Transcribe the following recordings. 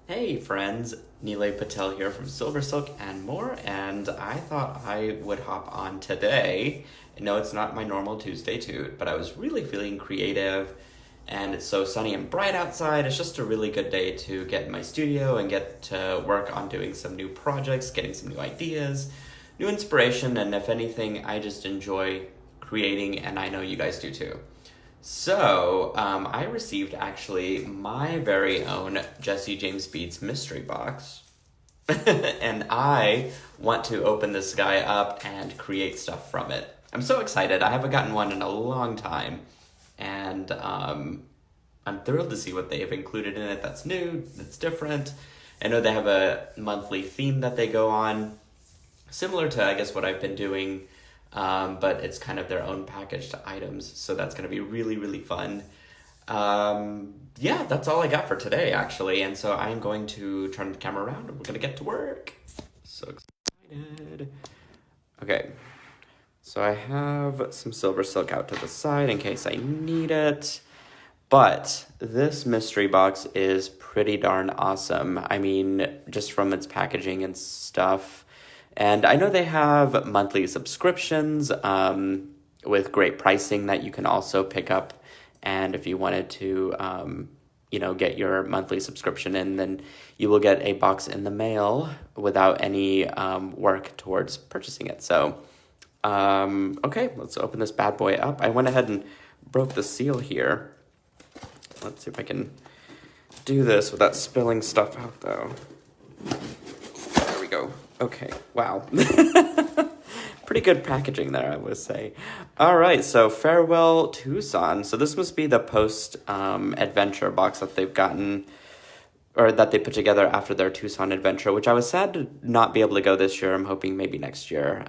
Hey friends, Nilay Patel here from SilverSilk and more, and I thought I would hop on today. No, it's not my normal Tuesday toot, but I was really feeling creative, and it's so sunny and bright outside. It's just a really good day to get in my studio and get to work on doing some new projects, getting some new ideas, new inspiration, and if anything, I just enjoy creating, and I know you guys do too. So, I received actually my very own Jesse James Beats mystery box. And I want to open this guy up and create stuff from it. I'm so excited. I haven't gotten one in a long time. And I'm thrilled to see what they've included in it that's new, that's different. I know they have a monthly theme that they go on, similar to, I guess, what I've been doing, but it's kind of their own packaged items, so that's going to be really, really fun. Yeah, that's all I got for today, actually, and so I'm going to turn the camera around, and we're going to get to work. So excited. Okay, so I have some SilverSilk out to the side in case I need it, but this mystery box is pretty darn awesome. I mean, just from its packaging and stuff. And I know they have monthly subscriptions with great pricing that you can also pick up. And if you wanted to, get your monthly subscription in, then you will get a box in the mail without any work towards purchasing it. So, okay, let's open this bad boy up. I went ahead and broke the seal here. Let's see if I can do this without spilling stuff out, though. There we go. Okay, wow. Pretty good packaging there, I would say. All right, so Farewell Tucson. So this must be the post-adventure box that they've gotten, or that they put together after their Tucson adventure, which I was sad to not be able to go this year. I'm hoping maybe next year.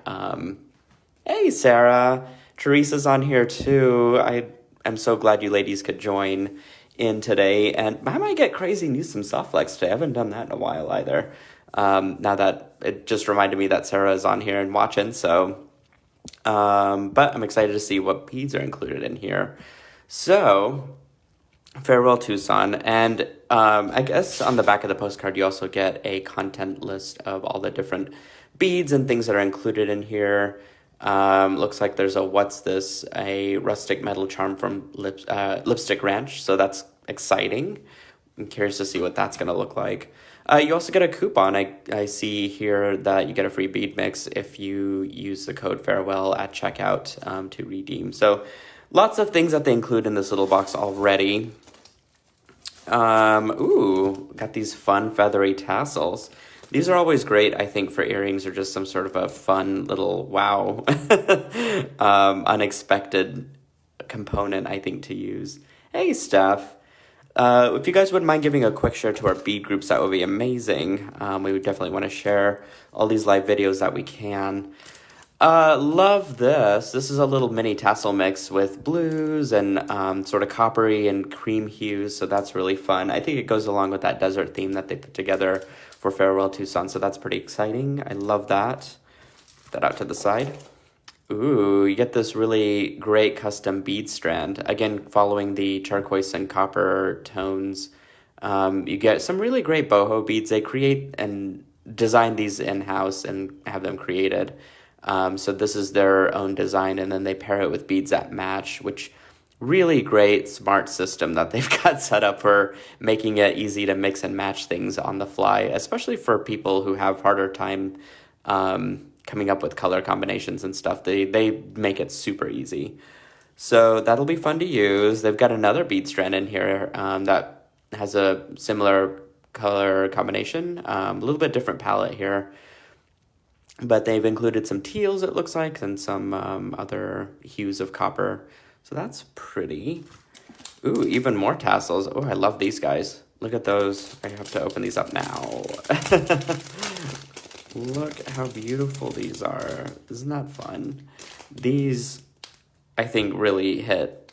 Hey, Sarah. Teresa's on here, too. I'm so glad you ladies could join in today. And I might get crazy and use some soft flex today. I haven't done that in a while either. Now that it just reminded me that Sarah is on here and watching, so, but I'm excited to see what beads are included in here. So, Farewell Tucson, and I guess on the back of the postcard you also get a content list of all the different beads and things that are included in here. Looks like there's a rustic metal charm from Lipstick Ranch, so that's exciting. I'm curious to see what that's going to look like. You also get a coupon. I see here that you get a free bead mix if you use the code Farewell at checkout to redeem. So lots of things that they include in this little box already. Got these fun feathery tassels. These are always great, I think, for earrings or just some sort of a fun little wow, unexpected component, I think, to use. Hey, Steph. If you guys wouldn't mind giving a quick share to our bead groups, that would be amazing. We would definitely want to share all these live videos that we can. Love this. This is a little mini tassel mix with blues and sort of coppery and cream hues, so that's really fun. I think it goes along with that desert theme that they put together for Farewell Tucson, so that's pretty exciting. I love that. Put that out to the side. Ooh, you get this really great custom bead strand. Again, following the turquoise and copper tones. You get some really great boho beads. They create and design these in-house and have them created. So this is their own design, and then they pair it with beads that match, which really great smart system that they've got set up for making it easy to mix and match things on the fly, especially for people who have harder time coming up with color combinations and stuff. They make it super easy. So that'll be fun to use. They've got another bead strand in here that has a similar color combination, a little bit different palette here. But they've included some teals, it looks like, and some other hues of copper. So that's pretty. Ooh, even more tassels. Oh, I love these guys. Look at those. I have to open these up now. Look how beautiful these are. Isn't that fun? These, I think, really hit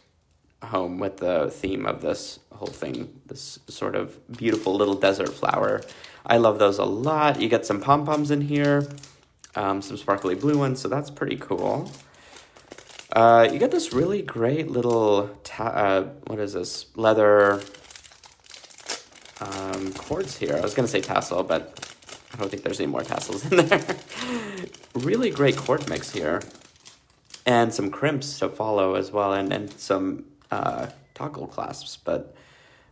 home with the theme of this whole thing. This sort of beautiful little desert flower. I love those a lot. You get some pom-poms in here. Some sparkly blue ones, so that's pretty cool. You get this really great little, what is this? Leather cords here. I was going to say tassel, but I don't think there's any more tassels in there. Really great cord mix here. And some crimps to follow as well, and some toggle clasps, but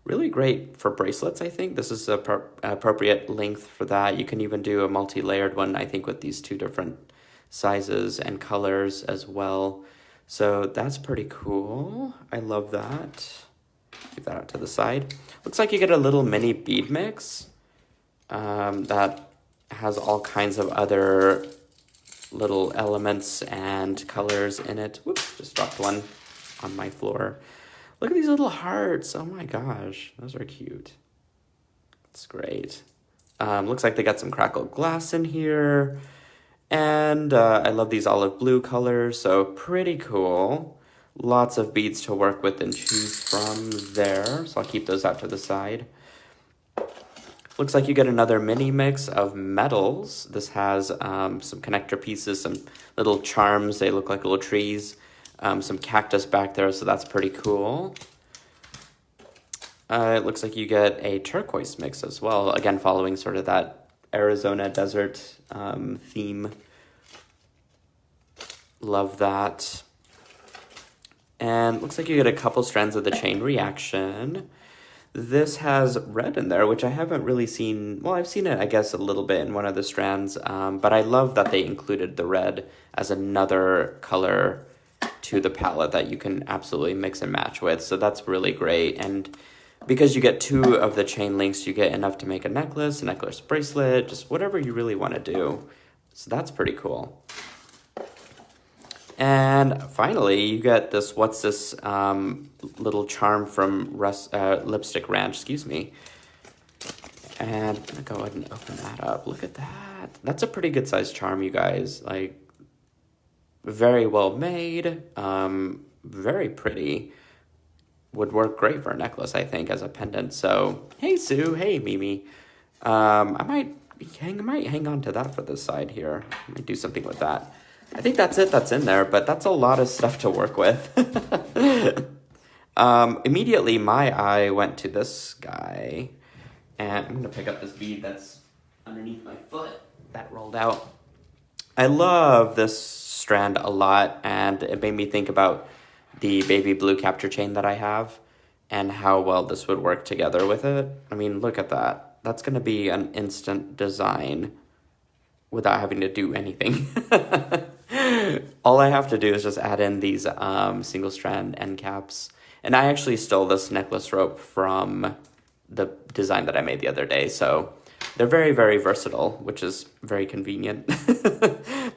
really great for bracelets, I think. This is a appropriate length for that. You can even do a multi-layered one, I think, with these two different sizes and colors as well. So that's pretty cool. I love that. Keep that out to the side. Looks like you get a little mini bead mix that has all kinds of other little elements and colors in it. Whoops, just dropped one on my floor. Look at these little hearts. Oh my gosh, those are cute. It's great. Looks like they got some crackled glass in here. And I love these olive blue colors, so pretty cool. Lots of beads to work with and choose from there. So I'll keep those out to the side. Looks like you get another mini mix of metals. This has some connector pieces, some little charms. They look like little trees. Some cactus back there, so that's pretty cool. It looks like you get a turquoise mix as well. Again, following sort of that Arizona desert theme. Love that. And looks like you get a couple strands of the chain reaction. This has red in there, which I haven't really seen. Well, I've seen it, I guess, a little bit in one of the strands. But I love that they included the red as another color to the palette that you can absolutely mix and match with. So that's really great. And because you get two of the chain links, you get enough to make a necklace bracelet, just whatever you really want to do. So that's pretty cool. And finally, you get this, what's this little charm from Lipstick Ranch, excuse me. And I'm gonna go ahead and open that up. Look at that. That's a pretty good sized charm, you guys. Like, very well made, very pretty. Would work great for a necklace, I think, as a pendant. So, hey Sue, hey Mimi. I might hang on to that for this side here. I might do something with that. I think that's it that's in there, but that's a lot of stuff to work with. Immediately, my eye went to this guy. And I'm going to pick up this bead that's underneath my foot that rolled out. I love this strand a lot, and it made me think about the baby blue capture chain that I have and how well this would work together with it. I mean, look at that. That's going to be an instant design without having to do anything. All I have to do is just add in these single strand end caps. And I actually stole this necklace rope from the design that I made the other day. So they're very, very versatile, which is very convenient.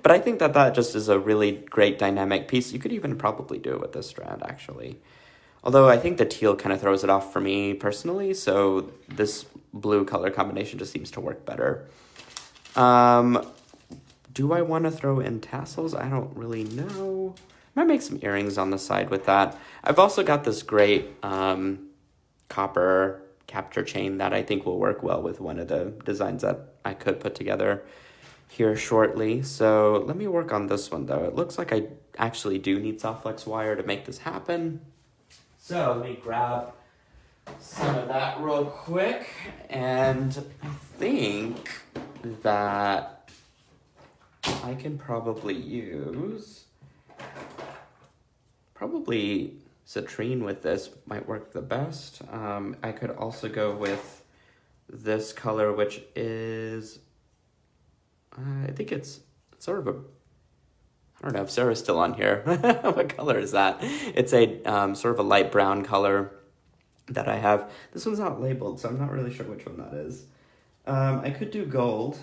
But I think that just is a really great dynamic piece. You could even probably do it with this strand, actually. Although I think the teal kind of throws it off for me personally. So this blue color combination just seems to work better. Do I want to throw in tassels? I don't really know. I might make some earrings on the side with that. I've also got this great copper capture chain that I think will work well with one of the designs that I could put together here shortly. So let me work on this one, though. It looks like I actually do need soft flex wire to make this happen. So let me grab some of that real quick. And I think that I can probably use, citrine with this might work the best. I could also go with this color, which is, I think it's sort of a, I don't know if Sarah's still on here. What color is that? It's a sort of a light brown color that I have. This one's not labeled, so I'm not really sure which one that is. I could do gold.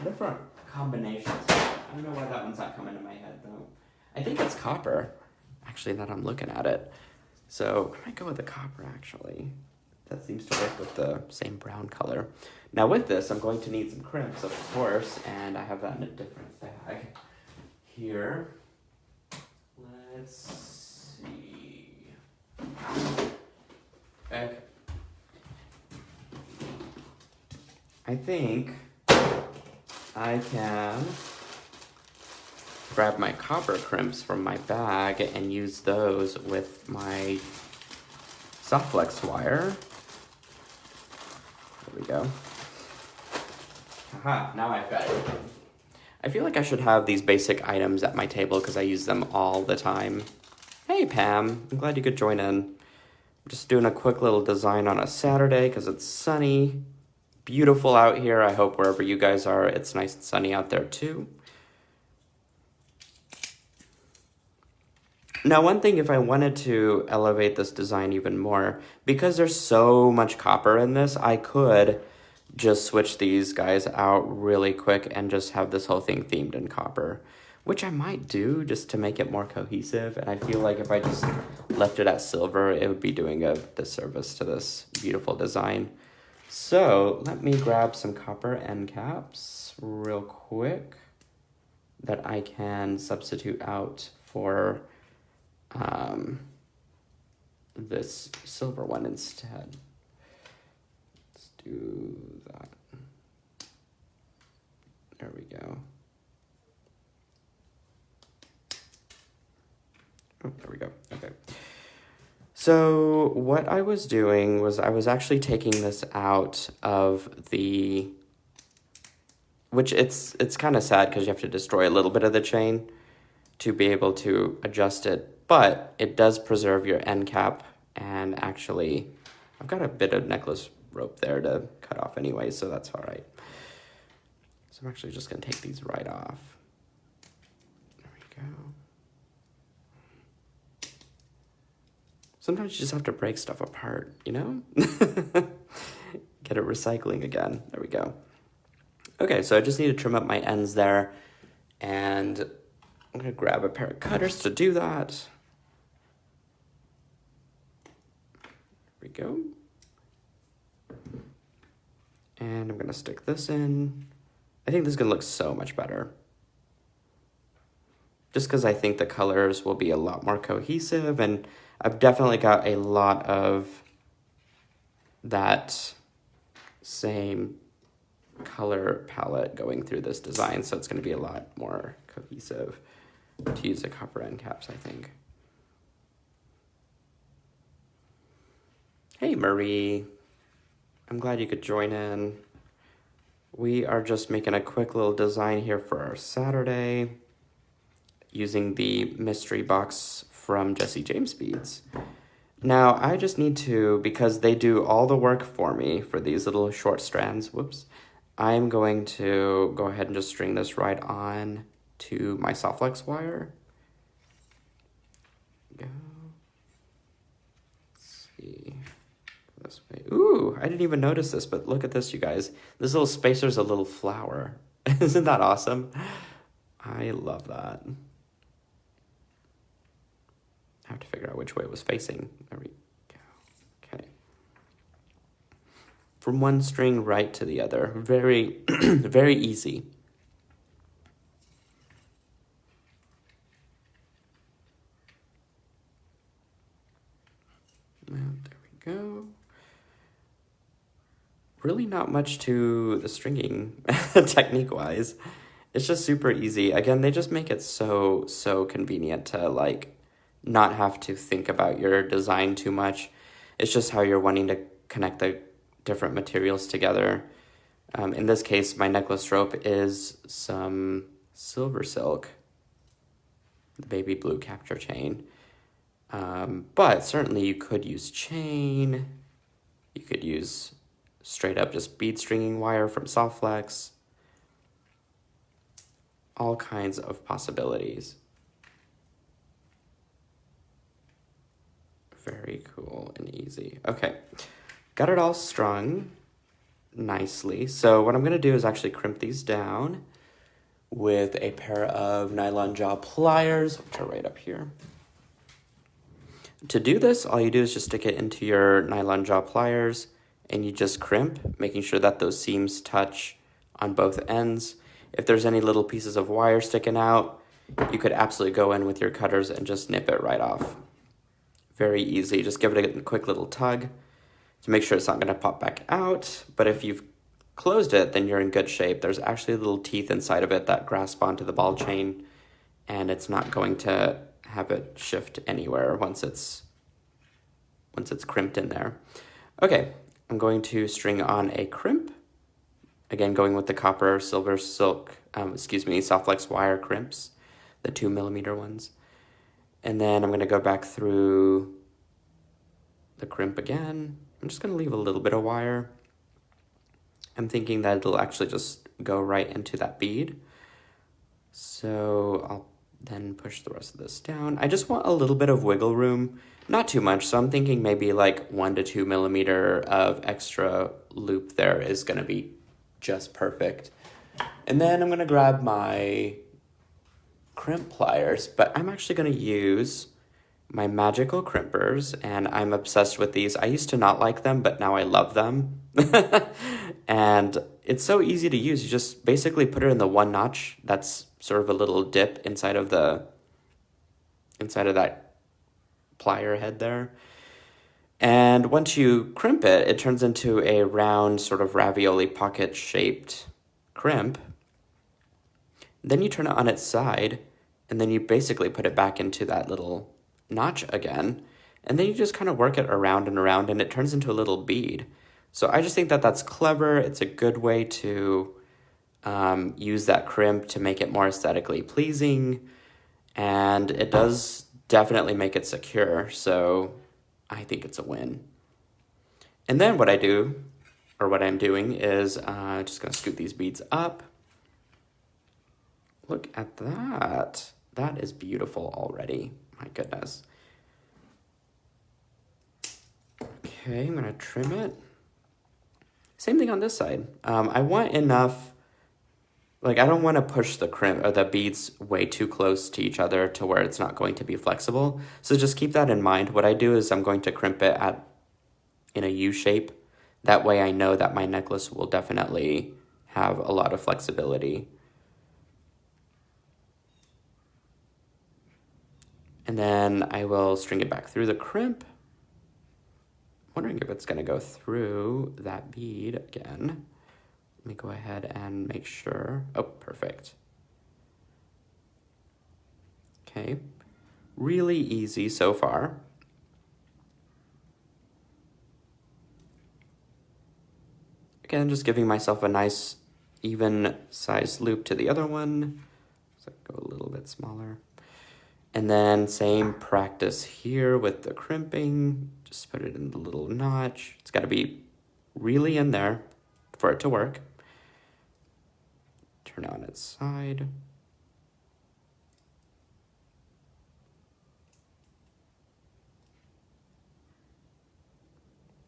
Different combinations. I don't know why that one's not coming to my head, though. I think it's copper, actually, that I'm looking at it. So I might go with the copper, actually. That seems to work with the same brown color. Now with this, I'm going to need some crimps, of course, and I have that in a different bag here. Let's see. Okay. I think I can grab my copper crimps from my bag and use those with my soft flex wire. go. Aha, now I've got it. I feel like I should have these basic items at my table because I use them all the time. Hey, Pam. I'm glad you could join in. I'm just doing a quick little design on a Saturday because it's sunny. Beautiful out here. I hope wherever you guys are, it's nice and sunny out there too. Now, one thing, if I wanted to elevate this design even more, because there's so much copper in this, I could just switch these guys out really quick and just have this whole thing themed in copper, which I might do just to make it more cohesive. And I feel like if I just left it at silver, it would be doing a disservice to this beautiful design. So let me grab some copper end caps real quick that I can substitute out for this silver one instead. Let's do that. There we go. Oh, there we go. Okay. So what I was doing was I was actually taking this out of the, which it's kind of sad because you have to destroy a little bit of the chain to be able to adjust it, but it does preserve your end cap. And actually, I've got a bit of necklace rope there to cut off anyway, so that's all right. So I'm actually just gonna take these right off. There we go. Sometimes you just have to break stuff apart, you know? Get it recycling again. There we go. Okay, so I just need to trim up my ends there, and I'm gonna grab a pair of cutters to do that. There we go. And I'm gonna stick this in. I think this is gonna look so much better. Just because I think the colors will be a lot more cohesive, and I've definitely got a lot of that same color palette going through this design, so it's gonna be a lot more cohesive to use the copper end caps, I think. Hey, Marie. I'm glad you could join in. We are just making a quick little design here for our Saturday using the mystery box from Jesse James Beads. Now, I just need to, because they do all the work for me for these little short strands, whoops, I'm going to go ahead and just string this right on to my soft flex wire. Go. Let's see. This way. Ooh, I didn't even notice this, but look at this, you guys. This little spacer's a little flower. Isn't that awesome? I love that. I have to figure out which way it was facing. There we go. Okay. From one string right to the other. Very, very easy. And there we go. Really not much to the stringing technique-wise. It's just super easy. Again, they just make it so convenient to like not have to think about your design too much. It's just how you're wanting to connect the different materials together. In this case, my necklace rope is some SilverSilk, the baby blue capture chain. But certainly you could use chain. You could use straight up just bead stringing wire from Soft Flex. All kinds of possibilities. Very cool and easy. Okay, got it all strung nicely. So what I'm gonna do is actually crimp these down with a pair of nylon jaw pliers, which are right up here. To do this, all you do is just stick it into your nylon jaw pliers and you just crimp, making sure that those seams touch on both ends. If there's any little pieces of wire sticking out, you could absolutely go in with your cutters and just nip it right off. Very easy. Just give it a quick little tug to make sure it's not going to pop back out. But if you've closed it, then you're in good shape. There's actually little teeth inside of it that grasp onto the ball chain, and it's not going to have it shift anywhere once it's crimped in there. Okay, I'm going to string on a crimp. Again, going with the copper SilverSilk, soft flex wire crimps, the 2mm ones. And then I'm going to go back through the crimp again. I'm just going to leave a little bit of wire. I'm thinking that it'll actually just go right into that bead. So I'll then push the rest of this down. I just want a little bit of wiggle room, not too much. So I'm thinking maybe like 1 to 2mm of extra loop there is going to be just perfect. And then I'm going to grab my crimp pliers, but I'm actually going to use my magical crimpers, and I'm obsessed with these. I used to not like them, but now I love them. And it's so easy to use. You just basically put it in the one notch that's sort of a little dip inside of that plier head there. And once you crimp it, it turns into a round sort of ravioli pocket shaped crimp. Then you turn it on its side, and then you basically put it back into that little notch again, and then you just kind of work it around and around, and it turns into a little bead. So I just think that that's clever. It's a good way to use that crimp to make it more aesthetically pleasing, and it does definitely make it secure, so I think it's a win. And then what I'm doing is just going to scoop these beads up. Look at that. That is beautiful already. My goodness. Okay, I'm going to trim it. Same thing on this side. I want enough, I don't want to push the crimp or the beads way too close to each other to where it's not going to be flexible. So just keep that in mind. What I do is I'm going to crimp it in a U shape. That way I know that my necklace will definitely have a lot of flexibility. And then I will string it back through the crimp. Wondering if it's going to go through that bead again. Let me go ahead and make sure. Oh, perfect. Okay, really easy so far. Again, just giving myself a nice even size loop to the other one. So go a little bit smaller. And then same practice here with the crimping. Just put it in the little notch. It's got to be really in there for it to work. Turn it on its side.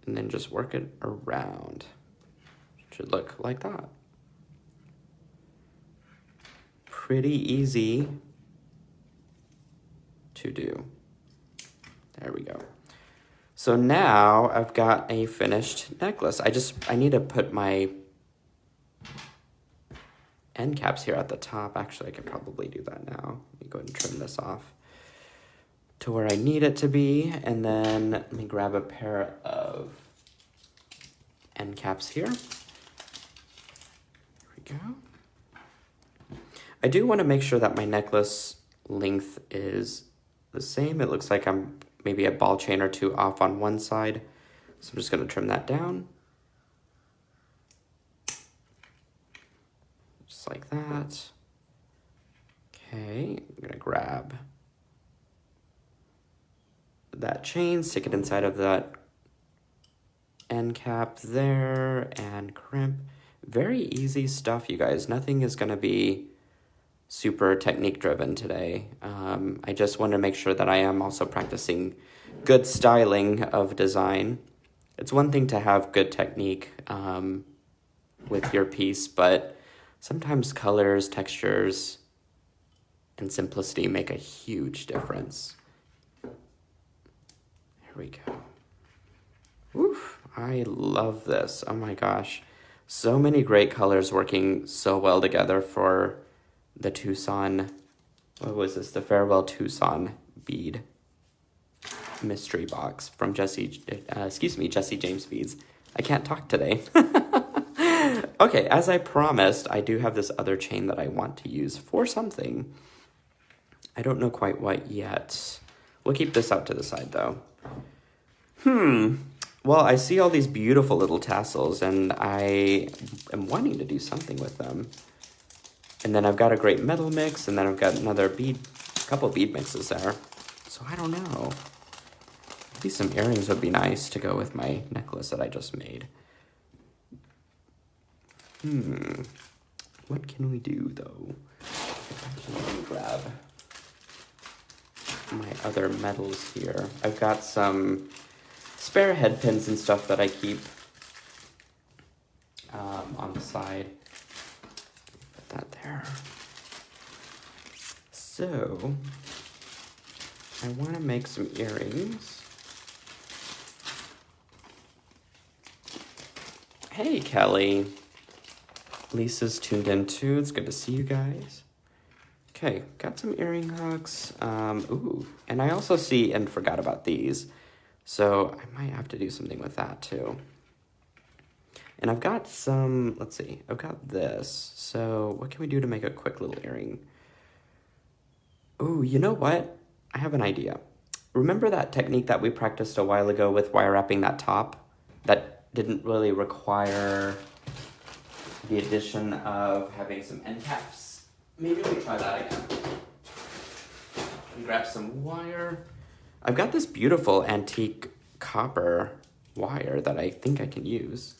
And then just work it around. It should look like that. Pretty easy to do. There we go. So now I've got a finished necklace. I need to put my end caps here at the top. Actually, I could probably do that now. Let me go ahead and trim this off to where I need it to be. And then let me grab a pair of end caps here. There we go. I do want to make sure that my necklace length is the same. It looks like I'm maybe a ball chain or two off on one side. So I'm just going to trim that down. Just like that. Okay, I'm going to grab that chain, stick it inside of that end cap there, and crimp. Very easy stuff, you guys. Nothing is going to be super technique driven today. I just want to make sure that I am also practicing good styling of design. It's one thing to have good technique with your piece, but sometimes colors, textures, and simplicity make a huge difference. Here we go. Oof, I love this. Oh my gosh. So many great colors working so well together for the Tucson, what was this? The Farewell Tucson bead mystery box from Jesse James Beads. I can't talk today. Okay, as I promised, I do have this other chain that I want to use for something. I don't know quite what yet. We'll keep this out to the side though. Well, I see all these beautiful little tassels, and I am wanting to do something with them. And then I've got a great metal mix, and then I've got another couple bead mixes there. So I don't know. Maybe some earrings would be nice to go with my necklace that I just made. What can we do, though? Let me grab my other metals here. I've got some spare head pins and stuff that I keep on the side. Put that there. So, I want to make some earrings. Hey, Kelly. Lisa's tuned in too. It's good to see you guys. Okay, got some earring hooks. Ooh, and I also see and forgot about these. So I might have to do something with that too. And I've got some, let's see, I've got this. So what can we do to make a quick little earring? Ooh, you know what? I have an idea. Remember that technique that we practiced a while ago with wire wrapping that top? That didn't really require the addition of having some end caps. Maybe we try that again. And grab some wire. I've got this beautiful antique copper wire that I think I can use.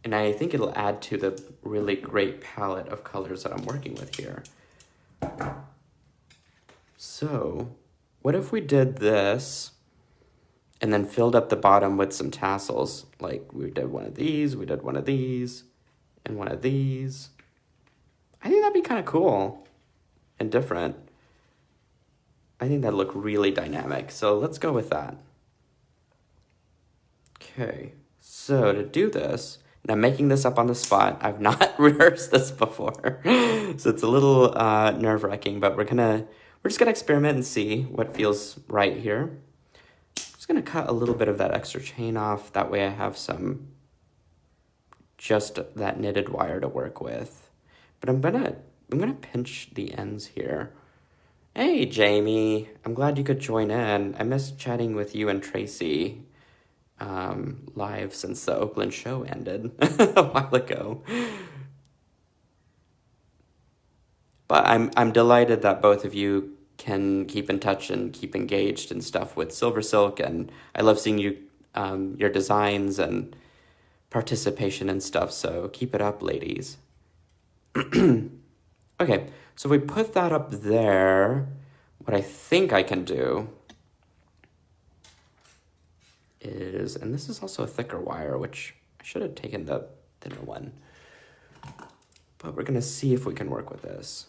And I think it'll add to the really great palette of colors that I'm working with here. So, what if we did this and then filled up the bottom with some tassels? Like we did one of these, we did one of these, and one of these. I think that'd be kind of cool and different. I think that'd look really dynamic. So let's go with that. Okay, so to do this, and I'm making this up on the spot. I've not rehearsed this before. So it's a little nerve-wracking, but we're just gonna experiment and see what feels right here. Just gonna cut a little bit of that extra chain off. That way I have just that knitted wire to work with. But I'm gonna pinch the ends here. Hey, Jamie, I'm glad you could join in. I missed chatting with you and Tracy live since the Oakland show ended a while ago. But I'm delighted that both of you can keep in touch and keep engaged and stuff with SilverSilk, and I love seeing you your designs and participation and stuff, so keep it up, ladies. Okay, so if we put that up there, what I think I can do is, and this is also a thicker wire, which I should have taken the thinner one, but we're gonna see if we can work with this.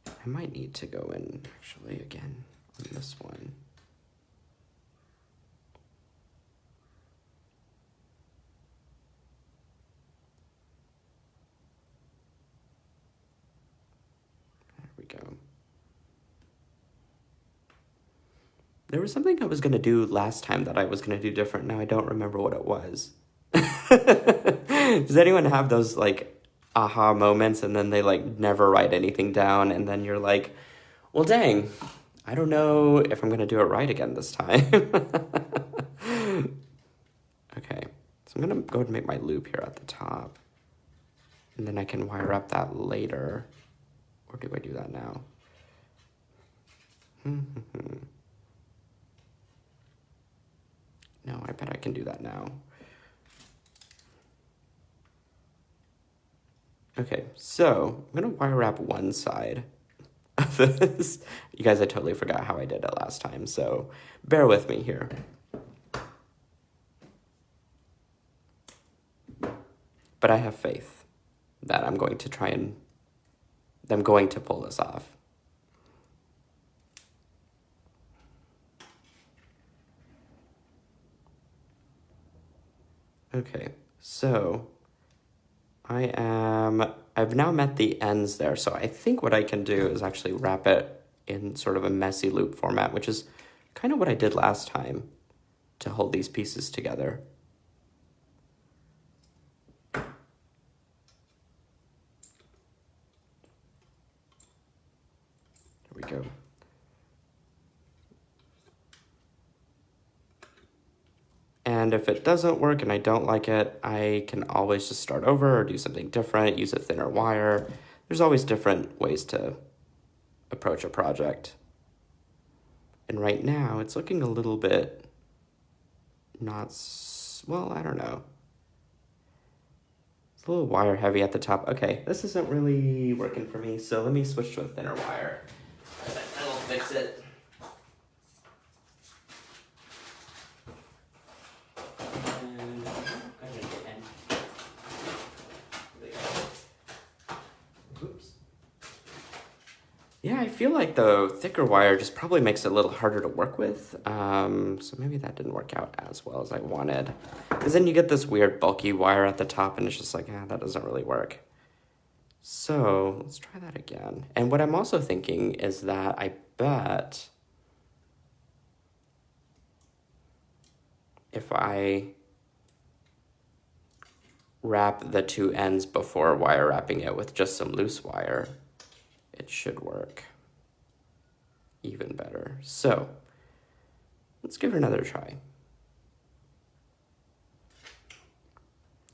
I might need to go in actually again on this one. There we go. There was something I was going to do last time that I was going to do different. Now I don't remember what it was. Does anyone have those like aha moments and then they like never write anything down and then you're like, well, dang, I don't know if I'm going to do it right again this time. Okay, so I'm going to go ahead and make my loop here at the top. And then I can wire up that later. Or do I do that now? No, I bet I can do that now. Okay, so I'm gonna wire wrap one side of this. You guys, I totally forgot how I did it last time, so bear with me here. But I have faith that I'm going to pull this off. Okay, so I've now met the ends there, so I think what I can do is actually wrap it in sort of a messy loop format, which is kind of what I did last time to hold these pieces together. There we go. And if it doesn't work and I don't like it, I can always just start over or do something different, use a thinner wire. There's always different ways to approach a project. And right now, it's looking a little bit not, well, I don't know. It's a little wire heavy at the top. Okay, this isn't really working for me, so let me switch to a thinner wire. That'll fix it. Yeah, I feel like the thicker wire just probably makes it a little harder to work with. So maybe that didn't work out as well as I wanted. Because then you get this weird bulky wire at the top and it's just like, that doesn't really work. So let's try that again. And what I'm also thinking is that I bet if I wrap the two ends before wire wrapping it with just some loose wire, it should work even better. So let's give it another try.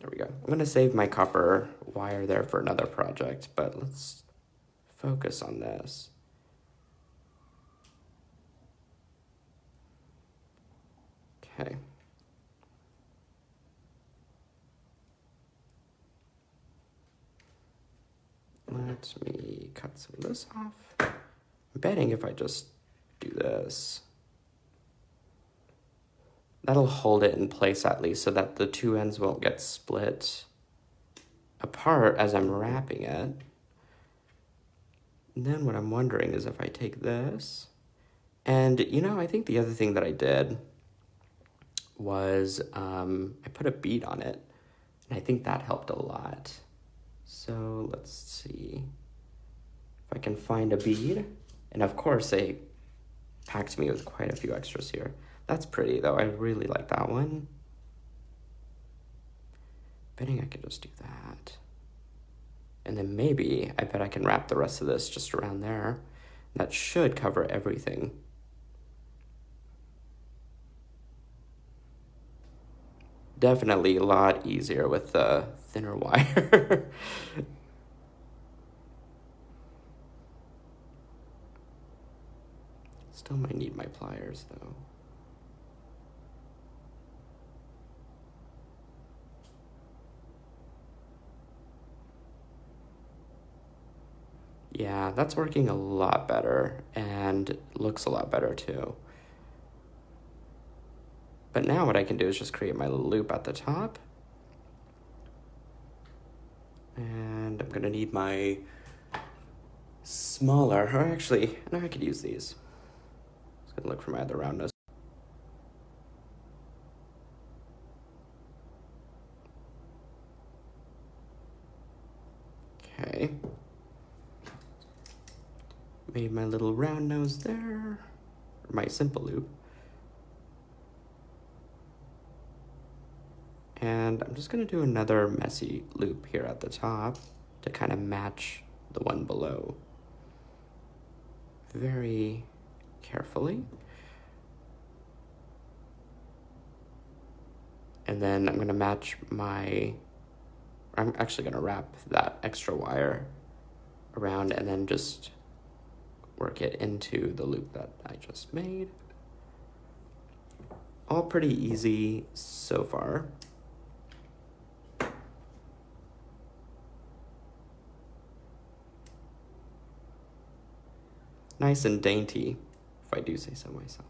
There we go. I'm going to save my copper wire there for another project, but let's focus on this. Okay. Let me cut some of this off. I'm betting if I just do this, that'll hold it in place at least so that the two ends won't get split apart as I'm wrapping it. And then what I'm wondering is if I take this, and I think the other thing that I did was I put a bead on it, and I think that helped a lot. So let's see if I can find a bead. And of course, they packed me with quite a few extras here. That's pretty, though. I really like that one. Betting I could just do that. And then maybe, I bet I can wrap the rest of this just around there. That should cover everything. Definitely a lot easier with the thinner wire. Still might need my pliers though. Yeah, that's working a lot better and looks a lot better too. But now what I can do is just create my loop at the top. And I'm gonna need my smaller, or actually, no, I could use these. Just gonna look for my other round nose. Okay. Made my little round nose there, or my simple loop. And I'm just gonna do another messy loop here at the top to kind of match the one below. Very carefully. And then I'm gonna match I'm actually gonna wrap that extra wire around and then just work it into the loop that I just made. All pretty easy so far. Nice and dainty, if I do say so myself.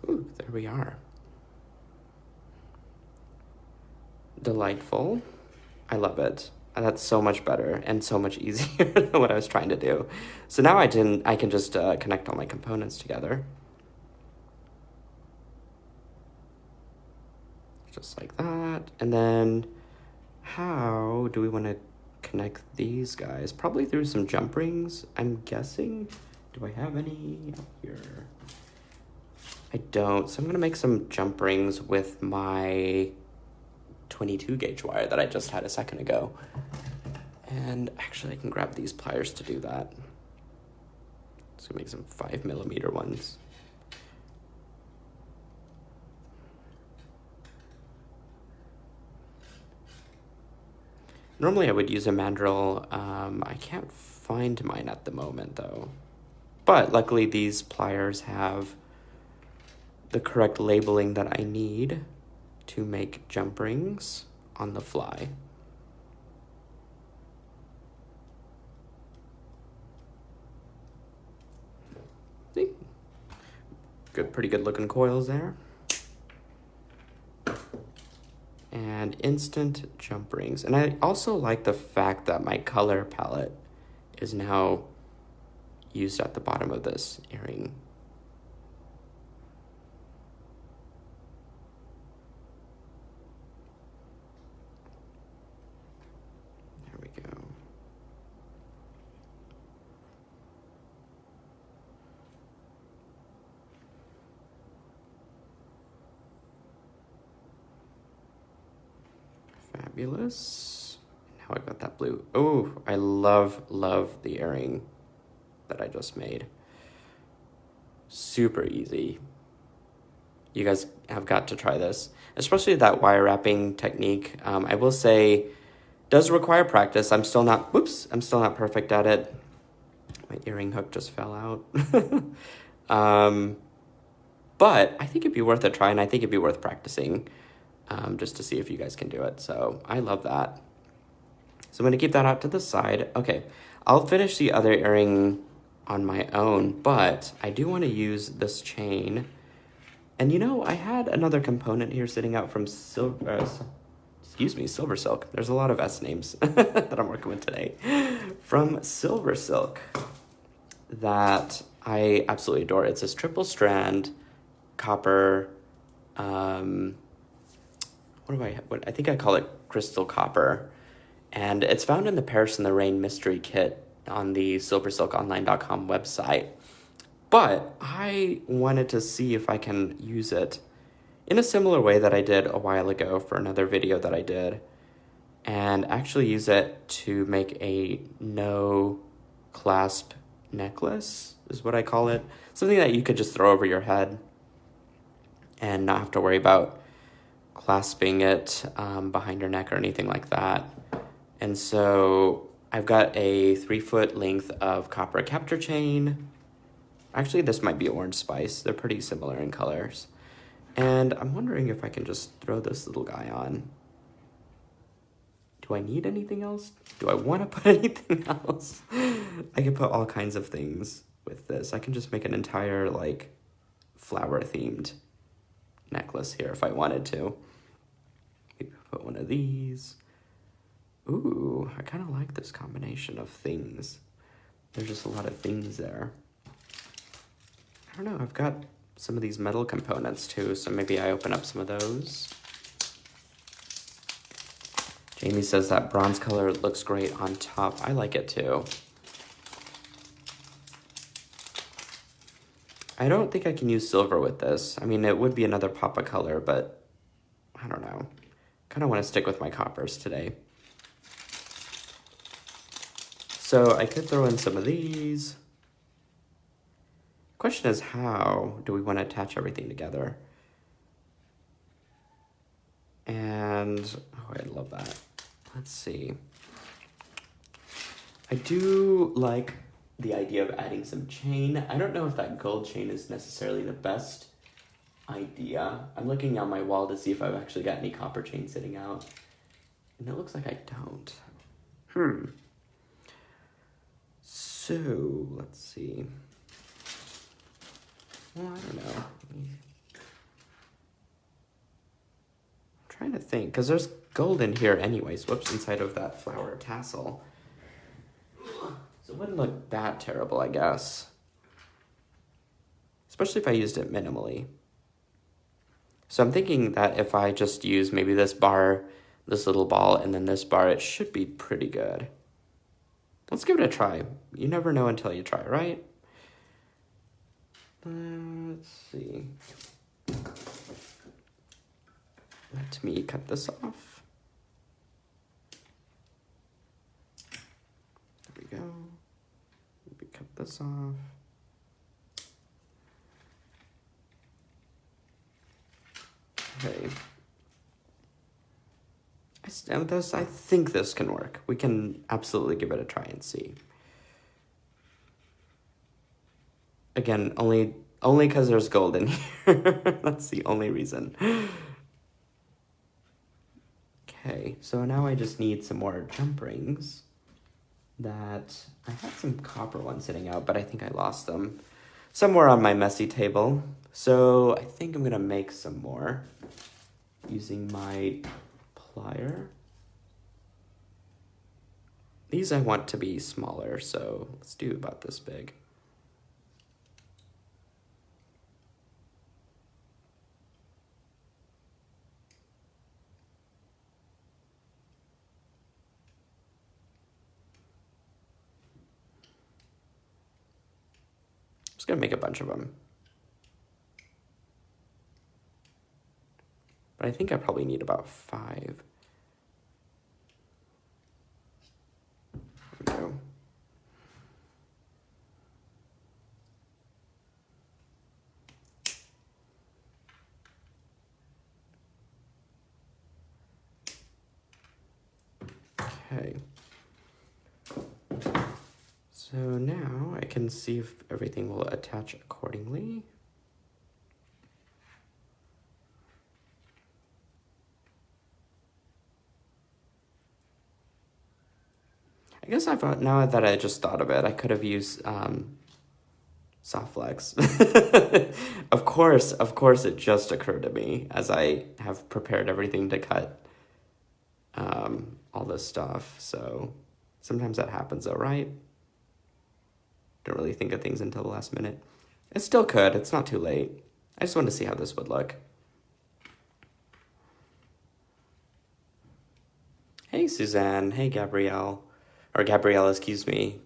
Ooh, there we are. Delightful. I love it. That's so much better and so much easier than what I was trying to do. So now I can just connect all my components together. Just like that. And then how do we want to connect these guys? Probably through some jump rings, I'm guessing. Do I have any up here? I don't, so I'm gonna make some jump rings with my 22 gauge wire that I just had a second ago. And actually I can grab these pliers to do that. Let's make some 5mm ones. Normally I would use a mandrel. I can't find mine at the moment though. But luckily these pliers have the correct labeling that I need to make jump rings on the fly. See? Pretty good looking coils there. And instant jump rings. And I also like the fact that my color palette is now used at the bottom of this earring. There we go. Fabulous. Now I got that blue. Oh, I love the earring that I just made. Super easy. You guys have got to try this, especially that wire wrapping technique. I will say, does require practice. I'm still not perfect at it. My earring hook just fell out. But I think it'd be worth a try, and I think it'd be worth practicing, just to see if you guys can do it. So I love that. So I'm gonna keep that out to the side. Okay, I'll finish the other earring on my own, but I do want to use this chain. And you know, I had another component here sitting out from SilverSilk. There's a lot of S names that I'm working with today. From SilverSilk that I absolutely adore. It's this triple strand copper, I think I call it crystal copper. And it's found in the Paris in the Rain mystery kit on the silversilkonline.com website. But I wanted to see if I can use it in a similar way that I did a while ago for another video that I did, and actually use it to make a no clasp necklace, is what I call it. Something that you could just throw over your head and not have to worry about clasping it behind your neck or anything like that. And so I've got a 3-foot length of copper capture chain. Actually, this might be orange spice. They're pretty similar in colors. And I'm wondering if I can just throw this little guy on. Do I need anything else? Do I want to put anything else? I can put all kinds of things with this. I can just make an entire, like, flower-themed necklace here if I wanted to. Maybe put one of these. Ooh, I kind of like this combination of things. There's just a lot of things there. I don't know, I've got some of these metal components too, so maybe I open up some of those. Jamie says that bronze color looks great on top. I like it too. I don't think I can use silver with this. I mean, it would be another pop of color, but I don't know. Kind of want to stick with my coppers today. So I could throw in some of these. Question is, how do we want to attach everything together? And, oh, I love that. Let's see. I do like the idea of adding some chain. I don't know if that gold chain is necessarily the best idea. I'm looking on my wall to see if I've actually got any copper chain sitting out. And it looks like I don't. So, let's see. Well, I don't know. I'm trying to think, because there's gold in here anyways. Whoops, inside of that flower tassel. So it wouldn't look that terrible, I guess. Especially if I used it minimally. So I'm thinking that if I just use maybe this bar, this little ball, and then this bar, it should be pretty good. Let's give it a try. You never know until you try, right? Let's see. Let me cut this off. There we go. Maybe cut this off. Okay. I think this can work. We can absolutely give it a try and see. Again, only because there's gold in here. That's the only reason. Okay, so now I just need some more jump rings. That I had some copper ones sitting out, but I think I lost them somewhere on my messy table. So I think I'm gonna make some more using my plier. These I want to be smaller, so let's do about this big. I'm just gonna make a bunch of them. But I think I probably need about 5. There we go. Okay. So now I can see if everything will attach accordingly. I guess now that I just thought of it, I could have used soft flex. Of course, it just occurred to me as I have prepared everything to cut all this stuff. So sometimes that happens though, right? Don't really think of things until the last minute. It still could. It's not too late. I just wanted to see how this would look. Hey, Suzanne. Hey, Gabrielle. Or Gabrielle, excuse me.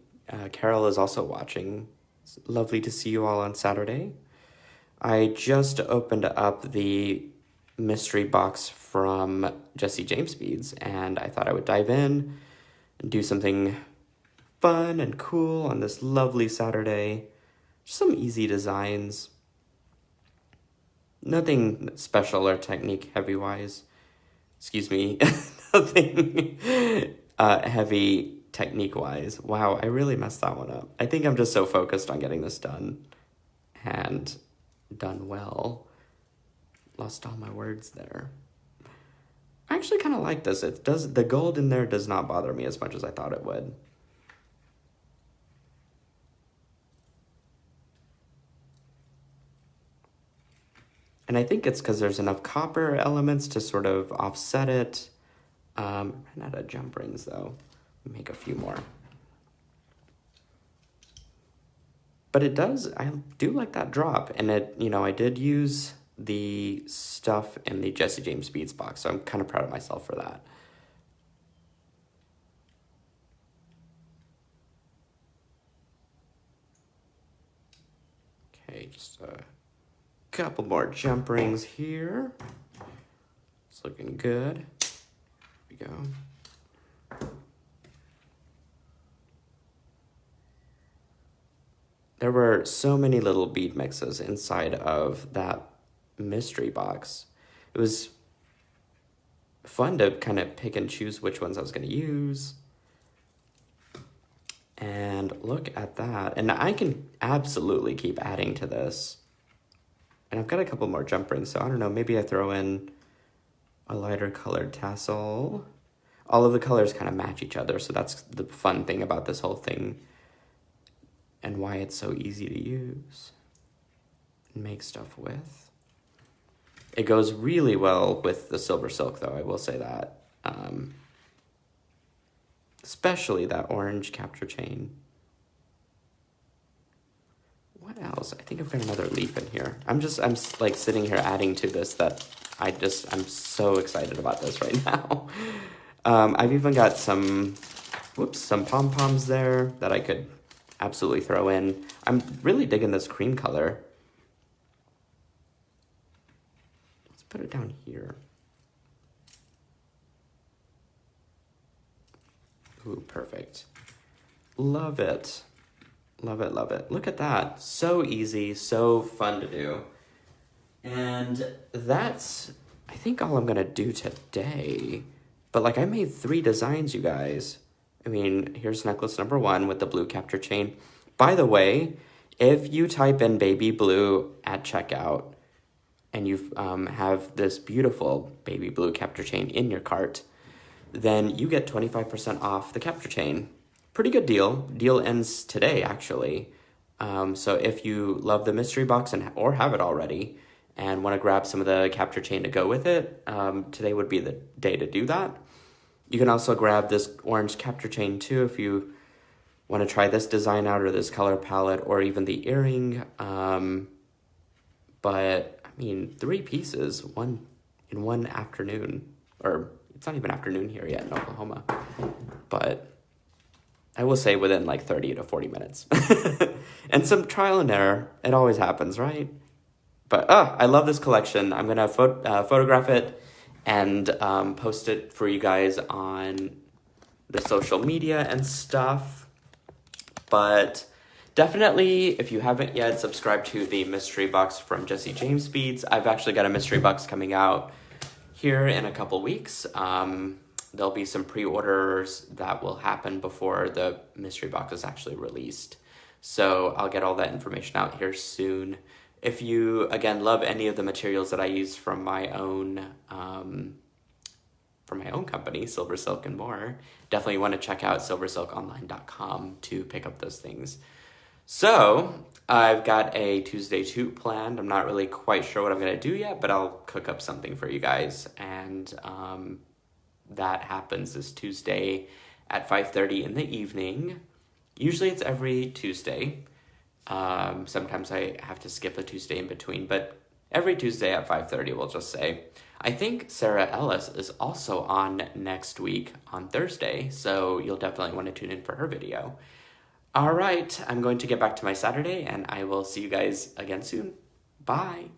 Carol is also watching. It's lovely to see you all on Saturday. I just opened up the mystery box from Jesse James Beads, and I thought I would dive in and do something fun and cool on this lovely Saturday. Just some easy designs. Nothing special or technique heavy-wise. Excuse me. Nothing heavy technique-wise. Wow, I really messed that one up. I think I'm just so focused on getting this done and done well. Lost all my words there. I actually kind of like this. The gold in there does not bother me as much as I thought it would. And I think it's because there's enough copper elements to sort of offset it. Ran out of jump rings though. Make a few more. But it does, I do like that drop. And I did use the stuff in the Jesse James Beads box, so I'm kind of proud of myself for that. Okay, just a couple more jump rings here. It's looking good. There we go. There were so many little bead mixes inside of that mystery box. It was fun to kind of pick and choose which ones I was going to use. And look at that. And I can absolutely keep adding to this. And I've got a couple more jump rings, so I don't know, maybe I throw in a lighter colored tassel. All of the colors kind of match each other, so that's the fun thing about this whole thing and why it's so easy to use and make stuff with. It goes really well with the SilverSilk, though, I will say that. Especially that orange capture chain. What else? I think I've got another leaf in here. I'm like sitting here adding to this that I'm so excited about this right now. I've even got some pom-poms there that I could absolutely throw in. I'm really digging this cream color. Let's put it down here. Ooh, perfect. Love it. Love it, love it. Look at that. So easy, so fun to do. And that's I think all I'm gonna do today, but like I made 3 designs, you guys. I mean, here's necklace number 1 with the blue capture chain. By the way, if you type in baby blue at checkout and you have this beautiful baby blue capture chain in your cart, then you get 25% off the capture chain. Pretty good deal. Deal ends today, actually. So if you love the mystery box or have it already and want to grab some of the capture chain to go with it, today would be the day to do that. You can also grab this orange capture chain too if you want to try this design out or this color palette or even the earring. But, I mean, 3 pieces, in one afternoon. Or, it's not even afternoon here yet in Oklahoma. But I will say within like 30 to 40 minutes. And some trial and error. It always happens, right? But, I love this collection. I'm going to photograph it and post it for you guys on the social media and stuff. But definitely, if you haven't yet subscribed to the mystery box from Jesse James Beads, I've actually got a mystery box coming out here in a couple weeks. There'll be some pre-orders that will happen before the mystery box is actually released. So I'll get all that information out here soon. If you, again, love any of the materials that I use from my own company, SilverSilk and more, definitely want to check out silversilkonline.com to pick up those things. So I've got a Tuesday toot planned. I'm not really quite sure what I'm going to do yet, but I'll cook up something for you guys. And that happens this Tuesday at 5:30 in the evening. Usually it's every Tuesday. Sometimes I have to skip a Tuesday in between, but every Tuesday at 5:30, we'll just say. I think Sarah Ellis is also on next week on Thursday, so you'll definitely want to tune in for her video. All right, I'm going to get back to my Saturday, and I will see you guys again soon. Bye.